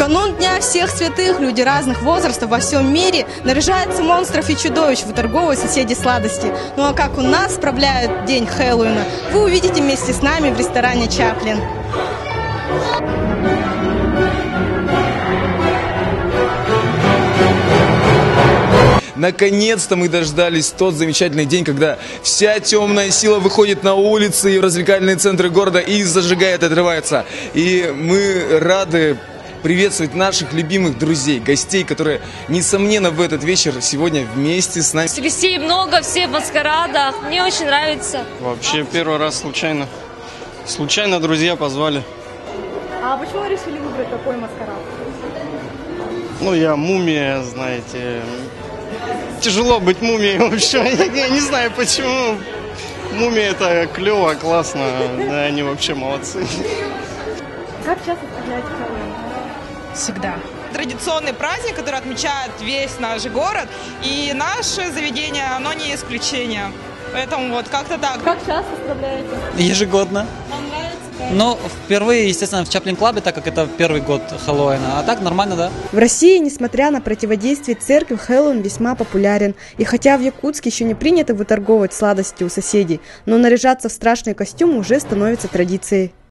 канун Дня всех святых люди разных возрастов во всем мире наряжаются монстров и чудовищ, выторговывают соседи сладости. Ну а как у нас справляют день Хэллоуина, вы увидите вместе с нами в ресторане «Чаплин». Наконец-то мы дождались тот замечательный день, когда вся темная сила выходит на улицы и в развлекательные центры города и зажигает, отрывается. И мы рады приветствовать наших любимых друзей, гостей, которые, несомненно, в этот вечер сегодня вместе с нами. Гостей много, все в маскарадах. Мне очень нравится. Вообще первый раз случайно. Случайно друзья позвали. А почему вы решили выбрать такой маскарад? Ну, я мумия, знаете. Тяжело быть мумией вообще. Я не знаю почему. Мумия это клево, классно. Да, они вообще молодцы. Как часто справляете Хэллоуин? Всегда. Традиционный праздник, который отмечает весь наш город. И наше заведение, оно не исключение. Поэтому вот как-то так. Как часто справляете? Ежегодно. Вам нравится? Но впервые, естественно, в Чаплин Клабе, так как это первый год Хэллоуина. А так нормально, да? В России, несмотря на противодействие церкви, Хэллоуин весьма популярен. И хотя в Якутске еще не принято выторговывать сладости у соседей, но наряжаться в страшные костюмы уже становится традицией.